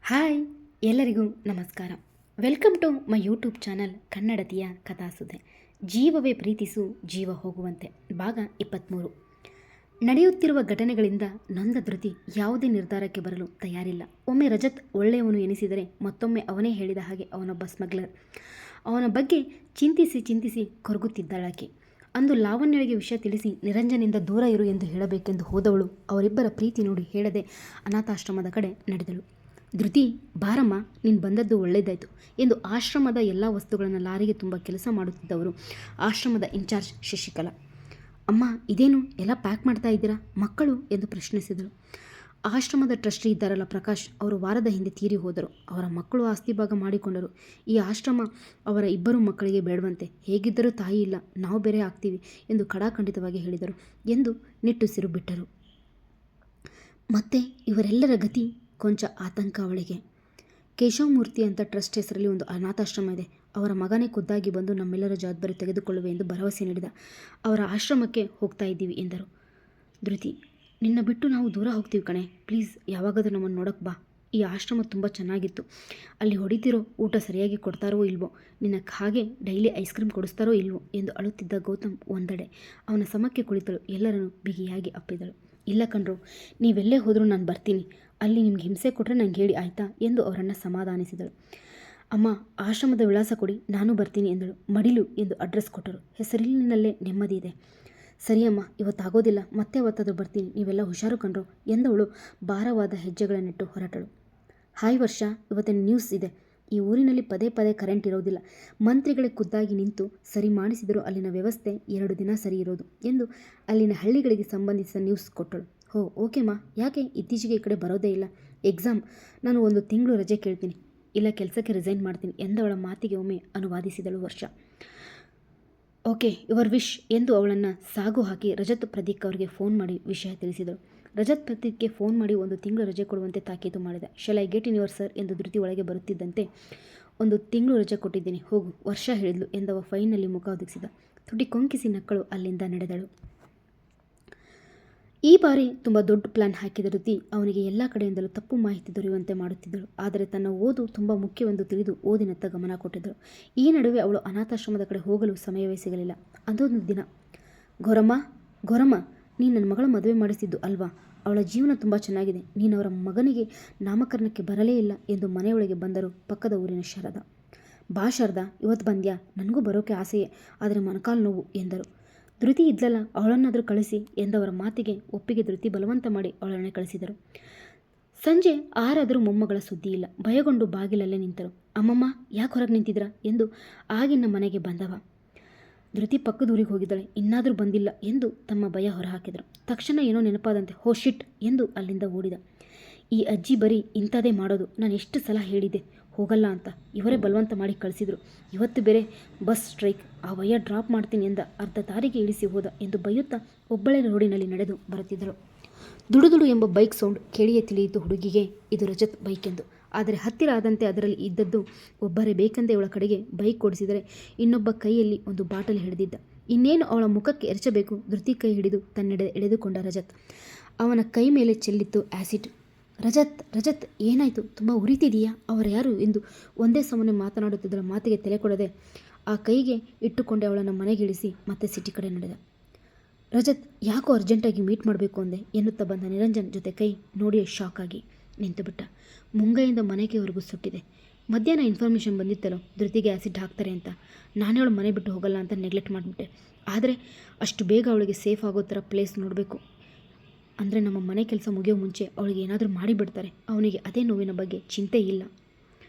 Hi ಎಲ್ಲರಿಗೂ ನಮಸ್ಕಾರ. Welcome to my YouTube channel ಕನ್ನಡತಿಯ ಕಥಾಸುಧೆ. ಜೀವವೇ ಪ್ರೀತಿಸು ಜೀವ ಹೋಗುವಂತೆ ಭಾಗ 23. ನಡೆಯುತ್ತಿರುವ ಘಟನೆಗಳಿಂದ ನೊಂದ ಧೃತಿ ಯಾವುದೇ ನಿರ್ಧಾರಕ್ಕೆ ಬರಲು ತಯಾರಿಲ್ಲ. ಒಮ್ಮೆ ರಜತ್ ಒಳ್ಳೆಯವನು ಎನಿಸಿದರೆ ಮತ್ತೊಮ್ಮೆ ಅವನೇ ಹೇಳಿದ ಹಾಗೆ ಅವನೊಬ್ಬ ಸ್ಮಗ್ಲರ್. ಅವನ ಬಗ್ಗೆ ಚಿಂತಿಸಿ ಕೊರಗುತ್ತಿದ್ದಾಳಾಕೆ. ಅಂದು ಲಾವಣ್ಯಳಿಗೆ ವಿಷಯ ತಿಳಿಸಿ ನಿರಂಜನಿಂದ ದೂರ ಇರು ಎಂದು ಹೇಳಬೇಕೆಂದು ಹೋದವಳು ಅವರಿಬ್ಬರ ಪ್ರೀತಿ ನೋಡಿ ಹೇಳದೆ ಅನಾಥಾಶ್ರಮದ ಕಡೆ ನಡೆದಳು. ಧೃತಿ, ಬಾರಮ್ಮ, ನೀನು ಬಂದದ್ದು ಒಳ್ಳೆಯದಾಯಿತು ಎಂದು ಆಶ್ರಮದ ಎಲ್ಲ ವಸ್ತುಗಳನ್ನು ಲಾರಿಗೆ ತುಂಬ ಕೆಲಸ ಮಾಡುತ್ತಿದ್ದವರು ಆಶ್ರಮದ ಇನ್ಚಾರ್ಜ್ ಶಶಿಕಲಾ. ಅಮ್ಮ, ಇದೇನು ಎಲ್ಲ ಪ್ಯಾಕ್ ಮಾಡ್ತಾ ಇದ್ದೀರಾ? ಮಕ್ಕಳು ಎಂದು ಪ್ರಶ್ನಿಸಿದರು. ಆಶ್ರಮದ ಟ್ರಸ್ಟಿ ಇದ್ದಾರಲ್ಲ ಪ್ರಕಾಶ್, ಅವರು ವಾರದ ಹಿಂದೆ ತೀರಿ ಹೋದರು. ಅವರ ಮಕ್ಕಳು ಆಸ್ತಿ ಭಾಗ ಮಾಡಿಕೊಂಡರು. ಈ ಆಶ್ರಮ ಅವರ ಇಬ್ಬರು ಮಕ್ಕಳಿಗೆ ಬೇಡವಂತೆ. ಹೇಗಿದ್ದರೂ ತಾಯಿ ಇಲ್ಲ, ನಾವು ಬೇರೆ ಆಗ್ತೀವಿ ಎಂದು ಖಡಾಖಂಡಿತವಾಗಿ ಹೇಳಿದರು ಎಂದು ನಿಟ್ಟುಸಿರು ಬಿಟ್ಟರು. ಮತ್ತೆ ಇವರೆಲ್ಲರ ಗತಿ? ಕೊಂಚ ಆತಂಕ ಅವಳಿಗೆ. ಕೇಶವಮೂರ್ತಿ ಅಂತ ಟ್ರಸ್ಟ್ ಹೆಸರಲ್ಲಿ ಒಂದು ಅನಾಥಾಶ್ರಮ ಇದೆ. ಅವರ ಮಗನೇ ಖುದ್ದಾಗಿ ಬಂದು ನಮ್ಮೆಲ್ಲರ ಜವಾಬ್ದಾರಿ ತೆಗೆದುಕೊಳ್ಳುವೆ ಎಂದು ಭರವಸೆ ನೀಡಿದ. ಅವರ ಆಶ್ರಮಕ್ಕೆ ಹೋಗ್ತಾ ಇದ್ದೀವಿ ಎಂದರು. ಧೃತಿ, ನಿನ್ನ ಬಿಟ್ಟು ನಾವು ದೂರ ಹೋಗ್ತೀವಿ ಕಣೆ. ಪ್ಲೀಸ್, ಯಾವಾಗಾದರೂ ನಮ್ಮನ್ನು ನೋಡಕ್ಕೆ ಬಾ. ಈ ಆಶ್ರಮ ತುಂಬ ಚೆನ್ನಾಗಿತ್ತು. ಅಲ್ಲಿ ಹೊಡಿತಿರೋ ಊಟ ಸರಿಯಾಗಿ ಕೊಡ್ತಾರೋ ಇಲ್ವೋ, ನಿನ್ನ ಹಾಗೆ ಡೈಲಿ ಐಸ್ ಕ್ರೀಮ್ ಕೊಡಿಸ್ತಾರೋ ಇಲ್ವೋ ಎಂದು ಅಳುತ್ತಿದ್ದ ಗೌತಮ್ ಒಂದೆಡೆ ಅವನ ಸಮಕ್ಕೆ ಕುಳಿತಳು. ಎಲ್ಲರನ್ನು ಬಿಗಿಯಾಗಿ ಅಪ್ಪಿದಳು. ಇಲ್ಲ ಕಣ್ರು, ನೀವೆಲ್ಲೇ ಹೋದರೂ ನಾನು ಬರ್ತೀನಿ. ಅಲ್ಲಿ ನಿಮ್ಗೆ ಹಿಂಸೆ ಕೊಟ್ಟರೆ ನಂಗೆ ಹೇಳಿ ಆಯಿತಾ ಎಂದು ಅವರನ್ನು ಸಮಾಧಾನಿಸಿದಳು. ಅಮ್ಮ, ಆಶ್ರಮದ ವಿಳಾಸ ಕೊಡಿ, ನಾನು ಬರ್ತೀನಿ ಎಂದಳು. ಮಡಿಲು ಎಂದು ಅಡ್ರೆಸ್ ಕೊಟ್ಟರು. ಹೆಸರಿನಲ್ಲೇ ನೆಮ್ಮದಿ ಇದೆ. ಸರಿಯಮ್ಮ, ಇವತ್ತಾಗೋದಿಲ್ಲ, ಮತ್ತೆ ಅವತ್ತಾದರೂ ಬರ್ತೀನಿ, ನೀವೆಲ್ಲ ಹುಷಾರು ಕಣ್ರು ಎಂದವಳು ಭಾರವಾದ ಹೆಜ್ಜೆಗಳನ್ನಿಟ್ಟು ಹೊರಟಳು. ಹಾಯ್ ವರ್ಷ, ಇವತ್ತಿನ ನ್ಯೂಸ್ ಇದೆ. ಈ ಊರಿನಲ್ಲಿ ಪದೇ ಪದೇ ಕರೆಂಟ್ ಇರೋದಿಲ್ಲ. ಮಂತ್ರಿಗಳೇ ಖುದ್ದಾಗಿ ನಿಂತು ಸರಿ ಮಾಡಿಸಿದರೂ ಅಲ್ಲಿನ ವ್ಯವಸ್ಥೆ 2 ದಿನ ಸರಿ ಇರೋದು ಎಂದು ಅಲ್ಲಿನ ಹಳ್ಳಿಗಳಿಗೆ ಸಂಬಂಧಿಸಿದ ನ್ಯೂಸ್ ಕೊಟ್ಟಳು. ಹೋ, ಓಕೆಮ್ಮ. ಯಾಕೆ ಇತ್ತೀಚೆಗೆ ಈ ಕಡೆ ಬರೋದೇ ಇಲ್ಲ? ಎಕ್ಸಾಮ್. ನಾನು 1 ತಿಂಗಳು ರಜೆ ಕೇಳ್ತೀನಿ, ಇಲ್ಲ ಕೆಲಸಕ್ಕೆ ರಿಸೈನ್ ಮಾಡ್ತೀನಿ ಎಂದವಳ ಮಾತಿಗೆ ಒಮ್ಮೆ ಅನುವಾದಿಸಿದಳು ವರ್ಷ. ಓಕೆ, ಯುವರ್ ವಿಶ್ ಎಂದು ಅವಳನ್ನು ಸಾಗು ಹಾಕಿ ರಜತ್ ಪ್ರದೀಕ್ ಅವರಿಗೆ ಫೋನ್ ಮಾಡಿ ವಿಷಯ ತಿಳಿಸಿದಳು. ರಜತ್ ಪ್ರದೀಕ್ಗೆ ಫೋನ್ ಮಾಡಿ 1 ತಿಂಗಳು ರಜೆ ಕೊಡುವಂತೆ ತಾಕೀತು ಮಾಡಿದ. Shell I get in your sir ಎಂದು ಧೃತಿ ಒಳಗೆ ಬರುತ್ತಿದ್ದಂತೆ 1 ತಿಂಗಳು ರಜೆ ಕೊಟ್ಟಿದ್ದೀನಿ, ಹೋಗು, ವರ್ಷ ಹೇಳಿದ್ಲು ಎಂದವ ಫೈನಲ್ಲಿ ಮುಖ ಒದಗಿಸಿದ. ತುಟಿ ಕೊಂಕಿಸಿ ನಕ್ಕಳು ಅಲ್ಲಿಂದ ನಡೆದಳು. ಈ ಬಾರಿ ತುಂಬ ದೊಡ್ಡ ಪ್ಲಾನ್ ಹಾಕಿದ ಧೃತಿ ಅವನಿಗೆ ಎಲ್ಲ ಕಡೆಯಿಂದಲೂ ತಪ್ಪು ಮಾಹಿತಿ ದೊರೆಯುವಂತೆ ಮಾಡುತ್ತಿದ್ದಳು. ಆದರೆ ತನ್ನ ಓದು ತುಂಬ ಮುಖ್ಯವೆಂದು ತಿಳಿದು ಓದಿನತ್ತ ಗಮನ ಕೊಟ್ಟಿದ್ದಳು. ಈ ನಡುವೆ ಅವಳು ಅನಾಥಾಶ್ರಮದ ಕಡೆ ಹೋಗಲು ಸಮಯವೇ ಸಿಗಲಿಲ್ಲ. ಅದೊಂದು ದಿನ, ಗೌರಮ್ಮ, ನೀನು ನನ್ನ ಮಗಳ ಮದುವೆ ಮಾಡಿಸಿದ್ದು ಅಲ್ವಾ? ಅವಳ ಜೀವನ ತುಂಬ ಚೆನ್ನಾಗಿದೆ. ನೀನು ಅವರ ಮಗನಿಗೆ ನಾಮಕರಣಕ್ಕೆ ಬರಲೇ ಇಲ್ಲ ಎಂದು ಮನೆಯೊಳಗೆ ಬಂದರು ಪಕ್ಕದ ಊರಿನ ಶಾರದಾ. ಬಾ ಶಾರದಾ, ಇವತ್ತು ಬಂದ್ಯಾ? ನನಗೂ ಬರೋಕೆ ಆಸೆಯೇ, ಆದರೆ ಮೊಣಕಾಲು ನೋವು ಎಂದರು. ಧೃತಿ ಇದ್ಲಲ್ಲ, ಅವಳನ್ನಾದರೂ ಕಳಿಸಿ ಎಂದವರ ಮಾತಿಗೆ ಒಪ್ಪಿಗೆ ಧೃತಿ ಬಲವಂತ ಮಾಡಿ ಅವಳನ್ನೇ ಕಳಿಸಿದರು. ಸಂಜೆ ಆರಾದರೂ ಮೊಮ್ಮಗಳ ಸುದ್ದಿ ಇಲ್ಲ. ಭಯಗೊಂಡು ಬಾಗಿಲಲ್ಲೇ ನಿಂತರು. ಅಮ್ಮಮ್ಮ, ಯಾಕೆ ಹೊರಗೆ ನಿಂತಿದ್ರಾ ಎಂದು ಆಗಿನ ಮನೆಗೆ ಬಂದವ. ಧೃತಿ ಪಕ್ಕದೂರಿಗೆ ಹೋಗಿದ್ದಾಳೆ, ಇನ್ನಾದರೂ ಬಂದಿಲ್ಲ ಎಂದು ತಮ್ಮ ಭಯ ಹೊರಹಾಕಿದರು. ತಕ್ಷಣ ಏನೋ ನೆನಪಾದಂತೆ ಹೋ ಶಿಟ್ ಎಂದು ಅಲ್ಲಿಂದ ಓಡಿದ. ಈ ಅಜ್ಜಿ ಬರೀ ಇಂಥದೇ ಮಾಡೋದು. ನಾನು ಎಷ್ಟು ಸಲ ಹೇಳಿದ್ದೆ ಹೋಗಲ್ಲ ಅಂತ, ಇವರೇ ಬಲವಂತ ಮಾಡಿ ಕಳಿಸಿದ್ರು. ಇವತ್ತು ಬೇರೆ ಬಸ್ ಸ್ಟ್ರೈಕ್, ಆ ವಯ್ಯ ಡ್ರಾಪ್ ಮಾಡ್ತೀನಿ ಎಂದ, ಅರ್ಧ ದಾರಿಗೆ ಇಳಿಸಿ ಹೋದ ಎಂದು ಬೈಯುತ್ತಾ ಒಬ್ಬಳೇ ರೋಡಿನಲ್ಲಿ ನಡೆದು ಬರುತ್ತಿದ್ದಳು. ದುಡುದುಡು ಎಂಬ ಬೈಕ್ ಸೌಂಡ್ ಕೇಳಿಯೇ ತಿಳಿಯಿತು ಹುಡುಗಿಗೆ ಇದು ರಜತ್ ಬೈಕ್ ಎಂದು. ಆದರೆ ಹತ್ತಿರ ಆದಂತೆ ಅದರಲ್ಲಿ ಇದ್ದದ್ದು ಒಬ್ಬರೇ ಬೇಕೆಂದೇ ಅವಳ ಕಡೆಗೆ ಬೈಕ್ ಓಡಿಸಿದರೆ ಇನ್ನೊಬ್ಬ ಕೈಯಲ್ಲಿ ಒಂದು ಬಾಟಲ್ ಹಿಡಿದಿದ್ದ. ಇನ್ನೇನು ಅವಳ ಮುಖಕ್ಕೆ ಎರಚಬೇಕು, ಧೃತಿ ಕೈ ಹಿಡಿದು ತನ್ನೆಡೆ ಎಳೆದುಕೊಂಡ ರಜತ್. ಅವನ ಕೈ ಮೇಲೆ ಚೆಲ್ಲಿತ್ತು ಆ್ಯಸಿಡ್. ರಜತ್ ಏನಾಯಿತು? ತುಂಬ ಉರಿತಿದೆಯಾ? ಅವರು ಯಾರು ಎಂದು ಒಂದೇ ಸಮನೆ ಮಾತನಾಡುತ್ತಿದ್ದಳ ಮಾತಿಗೆ ತಲೆ ಕೊಡದೆ ಆ ಕೈಗೆ ಇಟ್ಟುಕೊಂಡೆ ಅವಳನ್ನು ಮನೆಗಿಳಿಸಿ ಮತ್ತೆ ಸಿಟಿ ಕಡೆ ನಡೆದ. ರಜತ್, ಯಾಕೋ ಅರ್ಜೆಂಟಾಗಿ ಮೀಟ್ ಮಾಡಬೇಕು ಅಂದೆ ಎನ್ನುತ್ತಾ ಬಂದ ನಿರಂಜನ್ ಜೊತೆ ಕೈ ನೋಡಿ ಶಾಕ್ ಆಗಿ ನಿಂತುಬಿಟ್ಟ. ಮುಂಗೈಯಿಂದ ಮನೆಗೆವರೆಗೂ ಸುಟ್ಟಿದೆ. ಮಧ್ಯಾಹ್ನ ಇನ್ಫಾರ್ಮೇಷನ್ ಬಂದಿತ್ತಲ್ಲೋ ಧೃತಿಗೆ ಆ್ಯಸಿಡ್ ಹಾಕ್ತಾರೆ ಅಂತ. ನಾನೇ ಅವಳು ಮನೆ ಬಿಟ್ಟು ಹೋಗಲ್ಲ ಅಂತ ನೆಗ್ಲೆಕ್ಟ್ ಮಾಡಿಬಿಟ್ಟೆ. ಆದರೆ ಅಷ್ಟು ಬೇಗ ಅವಳಿಗೆ ಸೇಫ್ ಆಗೋ ಥರ ಪ್ಲೇಸ್ ನೋಡಬೇಕು. ಅಂದರೆ ನಮ್ಮ ಮನೆ ಕೆಲಸ ಮುಗಿಯೋ ಮುಂಚೆ ಅವಳಿಗೆ ಏನಾದರೂ ಮಾಡಿಬಿಡ್ತಾರೆ. ಅವನಿಗೆ ಅದೇ ನೋವಿನ ಬಗ್ಗೆ ಚಿಂತೆ ಇಲ್ಲ.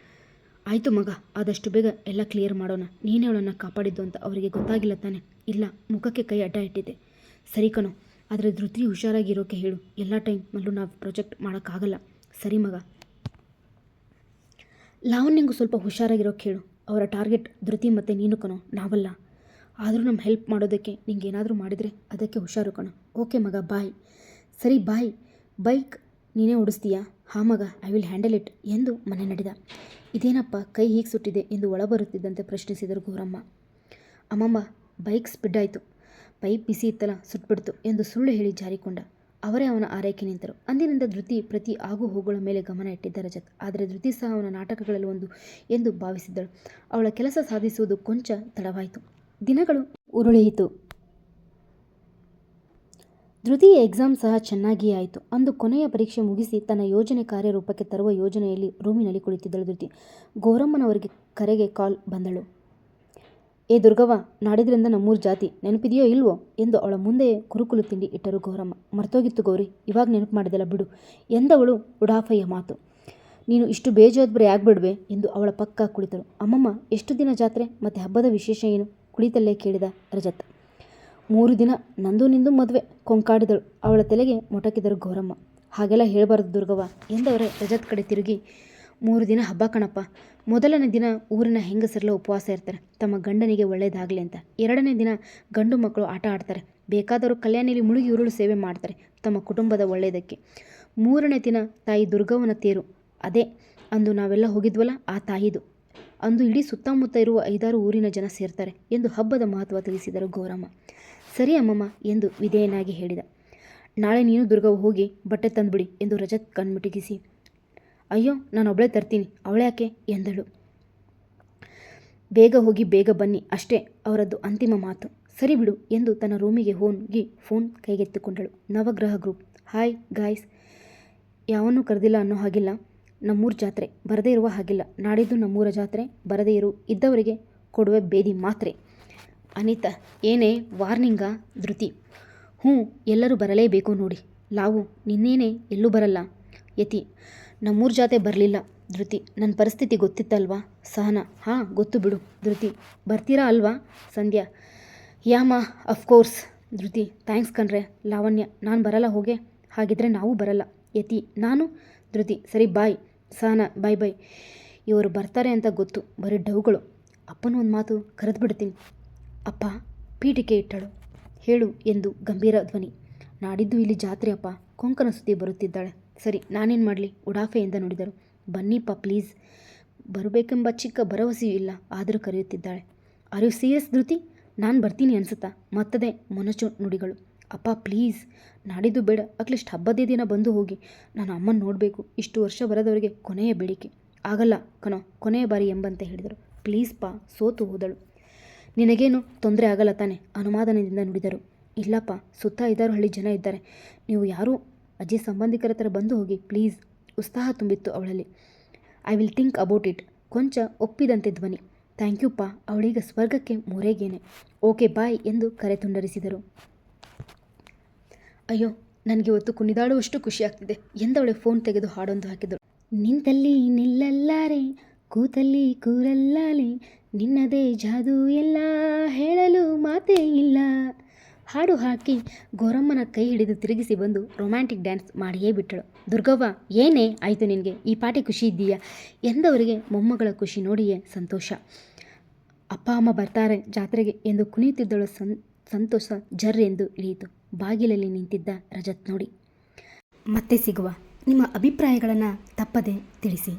ಆಯಿತು ಮಗ, ಆದಷ್ಟು ಬೇಗ ಎಲ್ಲ ಕ್ಲಿಯರ್ ಮಾಡೋಣ. ನೀನೇ ಅವಳನ್ನು ಕಾಪಾಡಿದ್ದು ಅಂತ ಅವರಿಗೆ ಗೊತ್ತಾಗಿಲ್ಲ ತಾನೆ? ಇಲ್ಲ, ಮುಖಕ್ಕೆ ಕೈ ಅಡ್ಡ ಇಟ್ಟಿದ್ದೆ. ಸರಿ ಕಣೋ, ಆದರೆ ಧೃತಿ ಹುಷಾರಾಗಿರೋಕೆ ಹೇಳು. ಎಲ್ಲ ಟೈಮಲ್ಲೂ ನಾವು ಪ್ರಾಜೆಕ್ಟ್ ಮಾಡೋಕ್ಕಾಗಲ್ಲ. ಸರಿ ಮಗ. ಲಾವಣ್ಯಂಗೂ ಸ್ವಲ್ಪ ಹುಷಾರಾಗಿರೋಕೆ ಹೇಳು. ಅವರ ಟಾರ್ಗೆಟ್ ಧೃತಿ ಮತ್ತು ನೀನು ಕಣೋ, ನಾವಲ್ಲ. ಆದರೂ ನಮ್ಮ ಹೆಲ್ಪ್ ಮಾಡೋದಕ್ಕೆ ನಿಂಗೇನಾದರೂ ಮಾಡಿದರೆ ಅದಕ್ಕೆ ಹುಷಾರು ಕಣೋ. ಓಕೆ ಮಗ, ಬಾಯ್. ಸರಿ ಬಾಯ್. ಬೈಕ್ ನೀನೇ ಓಡಿಸ್ತೀಯಾ? ಹಾಂ ಮಗ, ಐ ವಿಲ್ ಹ್ಯಾಂಡಲ್ ಇಟ್ ಎಂದು ಮನೆ ನಡೆದ. ಇದೇನಪ್ಪ ಕೈ ಹೀಗೆ ಸುಟ್ಟಿದೆ ಎಂದು ಒಳ ಬರುತ್ತಿದ್ದಂತೆ ಪ್ರಶ್ನಿಸಿದರು ಗೌರಮ್ಮ. ಅಮ್ಮಮ್ಮ, ಬೈಕ್ ಸ್ಪಿಡ್ ಆಯಿತು, ಪೈಪ್ ಬಿಸಿ ಇತ್ತಲ್ಲ ಸುಟ್ಬಿಡ್ತು ಎಂದು ಸುಳ್ಳು ಹೇಳಿ ಜಾರಿಕೊಂಡ. ಅವರೇ ಅವನ ಆರೈಕೆ ನಿಂತರು. ಅಂದಿನಿಂದ ಧೃತಿ ಪ್ರತಿ ಆಗು ಹೋಗುಗಳ ಮೇಲೆ ಗಮನ ಇಟ್ಟಿದ್ದ ರಜತ್. ಆದರೆ ಧೃತಿ ಸಹ ಅವನ ನಾಟಕಗಳಲ್ಲಿ ಒಂದು ಎಂದು ಭಾವಿಸಿದ್ದಳು. ಅವಳ ಕೆಲಸ ಸಾಧಿಸುವುದು ಕೊಂಚ ತಡವಾಯಿತು. ದಿನಗಳು ಉರುಳಿಯಿತು. ಧೃತಿಯ ಎಕ್ಸಾಮ್ ಸಹ ಚೆನ್ನಾಗಿಯೇ ಆಯಿತು. ಅಂದು ಕೊನೆಯ ಪರೀಕ್ಷೆ ಮುಗಿಸಿ ತನ್ನ ಯೋಜನೆ ಕಾರ್ಯರೂಪಕ್ಕೆ ತರುವ ಯೋಜನೆಯಲ್ಲಿ ರೂಮಿನಲ್ಲಿ ಕುಳಿತಿದ್ದಳು ಧೃತಿ. ಗೌರಮ್ಮನವರಿಗೆ ಕರೆಗೆ ಕಾಲ್ ಬಂದಳು. ಏ ದುರ್ಗವ್ವ, ನಾಡಿದ್ರಿಂದ ನಮ್ಮೂರು ಜಾತಿ ನೆನಪಿದೆಯೋ ಇಲ್ವೋ ಎಂದು ಅವಳ ಮುಂದೆಯೇ ಕುರುಕುಲು ತಿಂಡಿ ಇಟ್ಟರು ಗೌರಮ್ಮ. ಮರ್ತೋಗಿತ್ತು ಗೌರಿ, ಇವಾಗ ನೆನಪು ಮಾಡಿದೆಲ್ಲ ಬಿಡು ಎಂದವಳು ಉಡಾಫೆಯ ಮಾತು. ನೀನು ಇಷ್ಟು ಬೇಜವಾಬ್ದಾರಿ ಆಗ್ಬಿಡ್ವೆ ಎಂದು ಅವಳ ಪಕ್ಕ ಕುಳಿತಳು. ಅಮ್ಮಮ್ಮ, ಎಷ್ಟು ದಿನ ಜಾತ್ರೆ ಮತ್ತು ಹಬ್ಬದ ವಿಶೇಷ ಏನು ಕುಳಿತಲ್ಲೇ ಕೇಳಿದ ರಜತ್. 3 ದಿನ, ನಂದು ನಿಂದು ಮದುವೆ ಕೊಂಕಾಡಿದಳು. ಅವಳ ತಲೆಗೆ ಮೊಟಕಿದರು ಗೌರಮ್ಮ. ಹಾಗೆಲ್ಲ ಹೇಳಬಾರ್ದು ದುರ್ಗವ್ವ ಎಂದವರೇ ರಜತ್ ಕಡೆ ತಿರುಗಿ. 3 ದಿನ ಹಬ್ಬ ಕಣಪ್ಪ. ಮೊದಲನೇ ದಿನ ಊರಿನ ಹೆಂಗಸರೆಲ್ಲ ಉಪವಾಸ ಇರ್ತಾರೆ, ತಮ್ಮ ಗಂಡನಿಗೆ ಒಳ್ಳೇದಾಗಲಿ ಅಂತ. 2ನೇ ದಿನ ಗಂಡು ಮಕ್ಕಳು ಆಟ ಆಡ್ತಾರೆ, ಬೇಕಾದವರು ಕಲ್ಯಾಣಿಯಲ್ಲಿ ಮುಳುಗಿ ಉರುಳು ಸೇವೆ ಮಾಡ್ತಾರೆ ತಮ್ಮ ಕುಟುಂಬದ ಒಳ್ಳೆಯದಕ್ಕೆ. 3ನೇ ದಿನ ತಾಯಿ ದುರ್ಗವ್ವನ ತೇರು, ಅದೇ ಅಂದು ನಾವೆಲ್ಲ ಹೋಗಿದ್ವಲ್ಲ ಆ ತಾಯಿದು. ಅಂದು ಇಡೀ ಸುತ್ತಮುತ್ತ ಇರುವ 5-6 ಊರಿನ ಜನ ಸೇರ್ತಾರೆ ಎಂದು ಹಬ್ಬದ ಮಹತ್ವ ತಿಳಿಸಿದರು ಗೌರಮ್ಮ. ಸರಿ ಅಮ್ಮಮ್ಮ ಎಂದು ವಿಧೇಯನಾಗಿ ಹೇಳಿದ. ನಾಳೆ ನೀನು ದುರ್ಗವ್ವ ಹೋಗಿ ಬಟ್ಟೆ ತಂದುಬಿಡಿ ಎಂದು ರಜತ್ ಕಣ್ಮಿಟುಕಿಸಿ. ಅಯ್ಯೋ, ನಾನೊಬ್ಬಳೇ ತರ್ತೀನಿ, ಅವಳ್ಯಾಕೆ ಎಂದಳು. ಬೇಗ ಹೋಗಿ ಬೇಗ ಬನ್ನಿ ಅಷ್ಟೇ ಅವರದ್ದು ಅಂತಿಮ ಮಾತು. ಸರಿ ಬಿಡು ಎಂದು ತನ್ನ ರೂಮಿಗೆ ಹೋಗಿ ಫೋನ್ ಕೈಗೆತ್ತಿಕೊಂಡಳು. ನವಗ್ರಹ ಗ್ರೂಪ್. ಹಾಯ್ ಗಾಯ್ಸ್, ಯಾವನ್ನೂ ಕರೆದಿಲ್ಲ ಅನ್ನೋ ಹಾಗಿಲ್ಲ. ನಮ್ಮೂರ ಜಾತ್ರೆ, ಬರದೇ ಇರುವ ಹಾಗಿಲ್ಲ. ನಾಡಿದ್ದು ನಮ್ಮೂರ ಜಾತ್ರೆ, ಬರದೇ ಇದ್ದವರಿಗೆ ಕೊಡುವೆ ಬೇದಿ ಮಾತ್ರೆ. ಅನಿತಾ, ಏನೇ ವಾರ್ನಿಂಗಾ? ಧೃತಿ, ಎಲ್ಲರೂ ಬರಲೇಬೇಕು ನೋಡಿ. ಲಾವು, ನಿನ್ನೇನೆ ಎಲ್ಲೂ ಬರಲ್ಲ. ಯತಿ, ನಮ್ಮೂರ ಜಾತ್ರೆ ಬರಲಿಲ್ಲ. ಧೃತಿ, ನನ್ನ ಪರಿಸ್ಥಿತಿ ಗೊತ್ತಿತ್ತಲ್ವಾ? ಸಹನಾ, ಹಾಂ ಗೊತ್ತು ಬಿಡು. ಧೃತಿ, ಬರ್ತೀರಾ ಅಲ್ವಾ? ಸಂಧ್ಯಾ, ಯಾಮ ಅಫ್ಕೋರ್ಸ್. ಧೃತಿ, ಥ್ಯಾಂಕ್ಸ್ ಕಣ್ರೆ. ಲಾವಣ್ಯ, ನಾನು ಬರಲ್ಲ ಹೋಗೆ. ಹಾಗಿದ್ರೆ ನಾವು ಬರಲ್ಲ. ಯತಿ, ನಾನು. ಧೃತಿ, ಸರಿ ಬಾಯ್. ಸಹನಾ, ಬೈ. ಇವರು ಬರ್ತಾರೆ ಅಂತ ಗೊತ್ತು, ಬರೀ ಡವ್ಗಳು. ಅಪ್ಪನ ಒಂದು ಮಾತು ಕರೆದು ಬಿಡ್ತೀನಿ. ಅಪ್ಪ ಪೀಠಿಕೆ ಇಟ್ಟಳು. ಹೇಳು ಎಂದು ಗಂಭೀರ ಧ್ವನಿ. ನಾಡಿದ್ದು ಇಲ್ಲಿ ಜಾತ್ರೆ ಅಪ್ಪ. ಕೊಂಕನ ಸುದ್ದಿ ಬರುತ್ತಿದ್ದಾಳೆ. ಸರಿ, ನಾನೇನು ಮಾಡಲಿ? ಉಡಾಫೆಯಿಂದ ನುಡಿದರು. ಬನ್ನಿಪ್ಪ ಪ್ಲೀಸ್. ಬರಬೇಕೆಂಬ ಚಿಕ್ಕ ಭರವಸೆಯೂ ಇಲ್ಲ, ಆದರೂ ಕರೆಯುತ್ತಿದ್ದಾಳೆ. Are you serious Dhriti? ನಾನು ಬರ್ತೀನಿ ಅನಿಸುತ್ತಾ? ಮತ್ತದೆ ಮೊನಚು ನುಡಿಗಳು. ಅಪ್ಪ ಪ್ಲೀಸ್, ನಾಡಿದ್ದು ಬೇಡ, ಅಟ್ಲೀಸ್ಟ್ ಹಬ್ಬದೇ ದಿನ ಬಂದು ಹೋಗಿ. ನಾನು ಅಮ್ಮನ ನೋಡಬೇಕು. ಇಷ್ಟು ವರ್ಷ ಬರದವರಿಗೆ ಕೊನೆಯ ಬೇಡಿಕೆ. ಆಗಲ್ಲ ಕಣೋ, ಕೊನೆಯ ಬಾರಿ ಎಂಬಂತೆ ಹೇಳಿದರು. ಪ್ಲೀಸ್ ಪಾ. ಸೋತು ಹೋದಳು. ನಿನಗೇನು ತೊಂದರೆ ಆಗಲ್ಲ ತಾನೆ? ಅನುಮಾನದಿಂದ ನುಡಿದರು. ಇಲ್ಲಪ್ಪ, ಸುತ್ತ 5-6 ಹಳ್ಳಿ ಜನ ಇದ್ದಾರೆ. ನೀವು ಯಾರೂ ಅಜ್ಜಿ ಸಂಬಂಧಿಕರ ಥರ ಬಂದು ಹೋಗಿ ಪ್ಲೀಸ್. ಉತ್ಸಾಹ ತುಂಬಿತ್ತು ಅವಳಲ್ಲಿ. I will think about it. ಕೊಂಚ ಒಪ್ಪಿದಂತೆ ಧ್ವನಿ. ಥ್ಯಾಂಕ್ ಯು ಪಾ. ಅವಳೀಗ ಸ್ವರ್ಗಕ್ಕೆ ಮೂರೇಗೇನೆ. ಓಕೆ ಬಾಯ್ ಎಂದು ಕರೆ ತುಂಡರಿಸಿದರು. ಅಯ್ಯೋ, ನನಗೆ ಇವತ್ತು ಕುಣಿದಾಡುವಷ್ಟು ಖುಷಿ ಆಗ್ತಿದೆ ಎಂದವಳೆ ಫೋನ್ ತೆಗೆದು ಹಾಡೊಂದು ಹಾಕಿದಳು. ನಿಂತಲ್ಲಿ ನಿಲ್ಲಲ್ಲಾರೆ, ಕೂತಲ್ಲಿ ಕೂರಲ್ಲಾರೆ, ನಿನ್ನದೇ ಜಾದು ಎಲ್ಲ, ಹೇಳಲು ಮಾತೇ ಇಲ್ಲ. ಹಾಡು ಹಾಕಿ ಗೌರಮ್ಮನ ಕೈ ಹಿಡಿದು ತಿರುಗಿಸಿ ಬಂದು ರೊಮ್ಯಾಂಟಿಕ್ ಡ್ಯಾನ್ಸ್ ಮಾಡಿಯೇ ಬಿಟ್ಟಳು. ದುರ್ಗವ್ವ, ಏನೇ ಆಯಿತು ನಿನಗೆ? ಈ ಪಾಟಿ ಖುಷಿ ಇದ್ದೀಯಾ ಎಂದವರಿಗೆ ಮೊಮ್ಮಗಳ ಖುಷಿ ನೋಡಿಯೇ ಸಂತೋಷ. ಅಪ್ಪ ಅಮ್ಮ ಬರ್ತಾರೆ ಜಾತ್ರೆಗೆ ಎಂದು ಕುಣಿಯುತ್ತಿದ್ದಳು. ಸಂತೋಷ ಜರ್ ಎಂದು ಇಳಿಯಿತು. ಬಾಗಿಲಲ್ಲಿ ನಿಂತಿದ್ದ ರಜತ್ ನೋಡಿ. ಮತ್ತೆ ಸಿಗುವ. ನಿಮ್ಮ ಅಭಿಪ್ರಾಯಗಳನ್ನು ತಪ್ಪದೆ ತಿಳಿಸಿ.